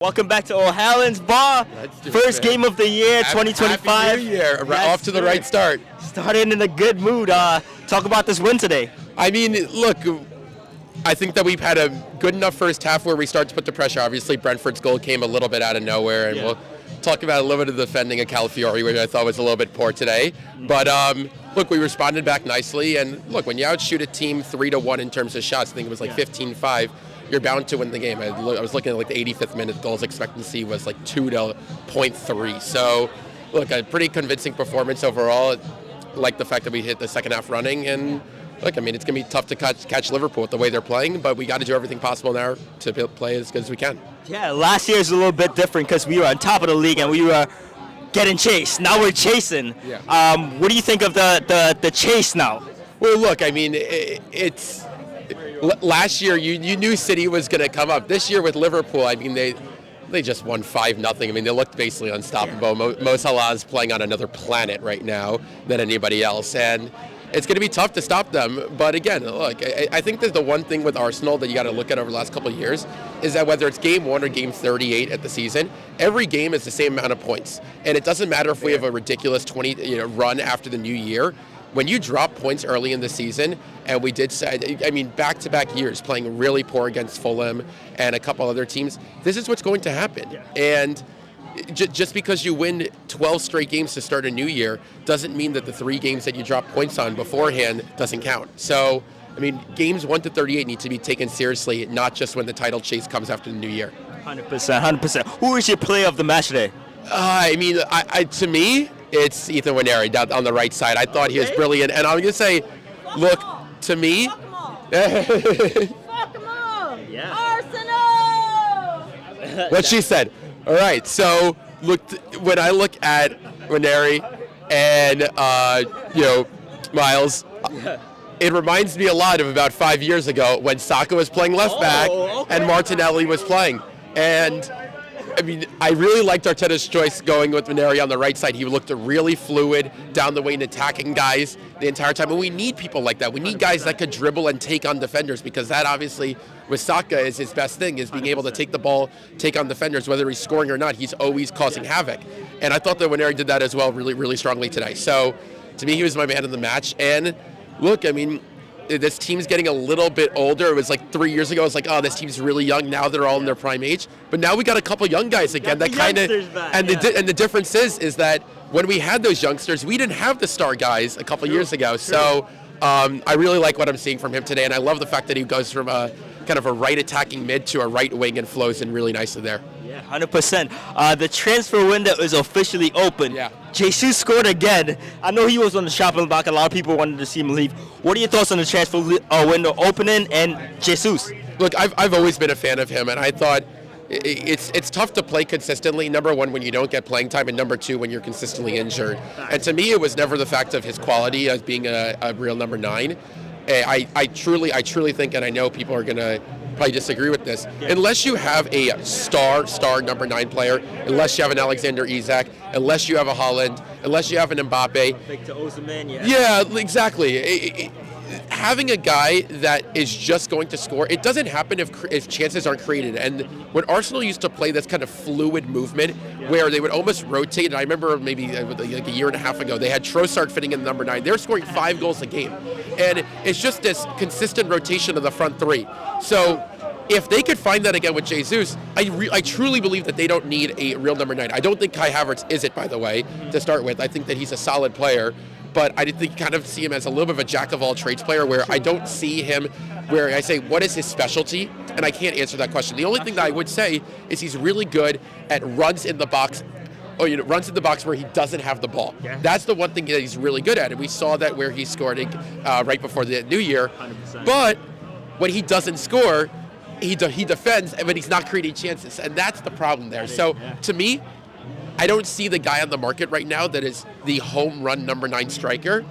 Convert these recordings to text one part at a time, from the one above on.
Welcome back to O'Halloran's Bar. First game of the year, 2025. Happy New Year. Off to the right start. Starting in a good mood. Talk about this win today. I mean, look, I think that we've had a good enough first half where we start to put the pressure. Obviously, Brentford's goal came a little bit out of nowhere, and we'll talk about a little bit of the defending of Calafiori, which I thought was a little bit poor today. But look, we responded back nicely, and look, when you outshoot a team 3-1 in terms of shots, I think it was like 15-5. You're bound to win the game. I was looking at like the 85th minute goals expectancy was like 2-0.3. So, look, a pretty convincing performance overall. I like the fact that we hit the second half running, and look, I mean, it's going to be tough to catch Liverpool with the way they're playing, but we got to do everything possible now to play as good as we can. Yeah, last year is a little bit different because we were on top of the league and we were getting chased. Now we're chasing. Yeah. What do you think of the chase now? Well, look, I mean, last year you knew City was going to come up. This year with Liverpool, I mean, they just won 5-0. I mean, they looked basically unstoppable. Mo Salah is playing on another planet right now than anybody else, and it's going to be tough to stop them. But again, look, I think that the one thing with Arsenal that you got to look at over the last couple of years is that whether it's game 1 or game 38 at the season, every game is the same amount of points, and it doesn't matter if we have a ridiculous 20 run after the new year. When you drop points early in the season, and we did say, I mean, back-to-back years playing really poor against Fulham and a couple other teams, this is what's going to happen. Yeah. And just because you win 12 straight games to start a new year doesn't mean that the 3 games that you drop points on beforehand doesn't count. So, I mean, games 1 to 38 need to be taken seriously, not just when the title chase comes after the new year. 100%, 100%. Who is your player of the match today? I mean, to me, it's Ethan Nwaneri down on the right side. I thought he was brilliant. And I'm going to say, look, to me... Fuck them all! Yeah. Arsenal! What she said. All right, so look, when I look at Nwaneri and, Miles, it reminds me a lot of about 5 years ago when Saka was playing left back and Martinelli was playing. And... I mean, I really liked Arteta's choice going with Nwaneri on the right side. He looked really fluid down the way and attacking guys the entire time. And we need people like that. We need guys that could dribble and take on defenders, because that obviously with Saka is his best thing, is being able to take the ball, take on defenders, whether he's scoring or not. He's always causing havoc. And I thought that Nwaneri did that as well really, really strongly today. So to me, he was my man of the match. And look, I mean, this team's getting a little bit older. It was like 3 years ago. It's like, oh, this team's really young. Now they're all in their prime age. But now we got a couple young guys again that kind of. And the difference is that when we had those youngsters, we didn't have the star guys a couple years ago. So I really like what I'm seeing from him today, and I love the fact that he goes from a kind of a right attacking mid to a right wing and flows in really nicely there. Yeah, 100%. The transfer window is officially open. Yeah. Jesus scored again. I know he was on the chopping block. A lot of people wanted to see him leave. What are your thoughts on the transfer window opening and Jesus? Look, I've always been a fan of him, and I thought it's tough to play consistently. Number one, when you don't get playing time, and number two, when you're consistently injured. And to me, it was never the fact of his quality as being a real number 9. I truly think, and I know people are going to probably disagree with this, unless you have a star number 9 player, unless you have an Alexander Isak, unless you have a Haaland, unless you have an Mbappe. Victor Osimhen, Yeah, exactly. Having a guy that is just going to score, it doesn't happen if chances aren't created. And when Arsenal used to play this kind of fluid movement where they would almost rotate, and I remember maybe like a year and a half ago, they had Trossard fitting in number 9. They were scoring 5 goals a game. And it's just this consistent rotation of the front 3. So if they could find that again with Jesus, I truly believe that they don't need a real number 9. I don't think Kai Havertz is it, by the way, to start with. I think that he's a solid player. But I think kind of see him as a little bit of a jack-of-all-trades player, where I don't see him where I say, what is his specialty? And I can't answer that question. The only thing that I would say is he's really good at runs in the box, runs in the box where he doesn't have the ball. Yeah. That's the one thing that he's really good at, and we saw that where he scored right before the new year. 100%. But when he doesn't score, he defends, but he's not creating chances, and that's the problem there. So to me, I don't see the guy on the market right now that is the home run number 9 striker.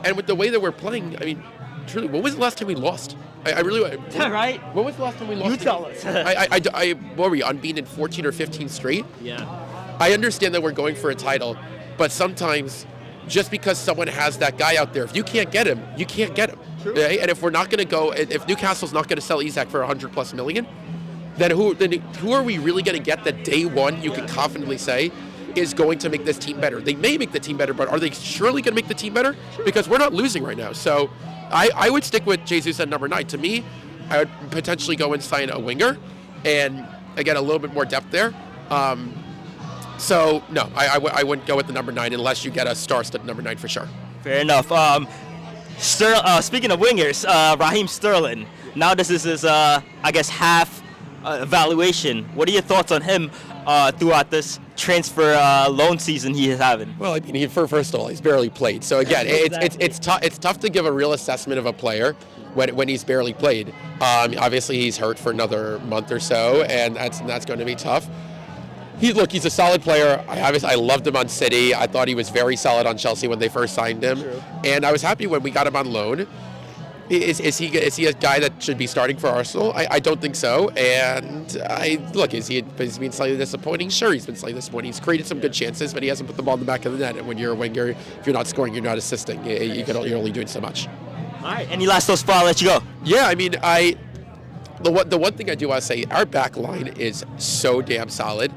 And with the way that we're playing, I mean, truly, when was the last time we lost? I really... Right? When was the last time we lost? You tell us. What were we, unbeaten 14 or 15 straight? Yeah. I understand that we're going for a title, but sometimes just because someone has that guy out there, if you can't get him, you can't get him. True. Right? And if we're not going to go... If Newcastle's not going to sell Isak for $100+ million, then who are we really going to get that day one you can confidently say is going to make this team better? They may make the team better, but are they surely going to make the team better? Because we're not losing right now. So I would stick with Jesus at number 9. To me, I would potentially go and sign a winger and, again, a little bit more depth there. So, no, I wouldn't go with the number 9 unless you get a star-studded number 9 for sure. Fair enough. Speaking of wingers, Raheem Sterling. Now this is his, I guess, half evaluation. What are your thoughts on him throughout this transfer loan season he is having? Well, I mean, first of all, he's barely played. So again, it's tough to give a real assessment of a player when he's barely played. Obviously, he's hurt for another month or so, and that's going to be tough. He's a solid player. I loved him on City. I thought he was very solid on Chelsea when they first signed him, and I was happy when we got him on loan. Is he a guy that should be starting for Arsenal? I don't think so. And has he been slightly disappointing? Sure, he's been slightly disappointing. He's created some good chances, but he hasn't put the ball in the back of the net. And when you're a winger, if you're not scoring, you're not assisting. You're only doing so much. All right. Any last thoughts before I let you go? Yeah, I mean, the one thing I do want to say, our back line is so damn solid.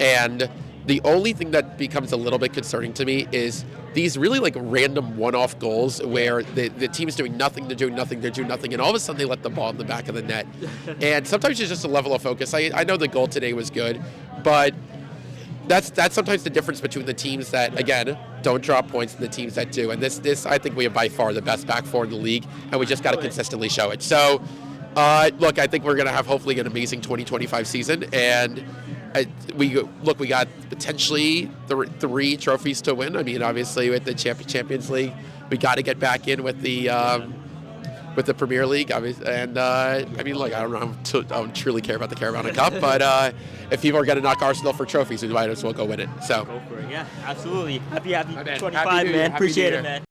And the only thing that becomes a little bit concerning to me is these really like random one-off goals where the team's doing nothing, they're doing nothing, and all of a sudden they let the ball in the back of the net. And sometimes it's just a level of focus. I know the goal today was good, but that's sometimes the difference between the teams that, again, don't drop points and the teams that do. And this I think we have by far the best back four in the league, and we just got to consistently show it. So, look, I think we're going to have hopefully an amazing 2025 season, and we got potentially 3 trophies to win. I mean, obviously with the Champions League, we got to get back in with the Premier League. And I mean, look, I don't truly care about the Carabao Cup, but if people are going to knock Arsenal for trophies, we might as well go win it. So Go for it. Yeah, absolutely. Happy man. 25, Happy New Year. man. Appreciate it, man.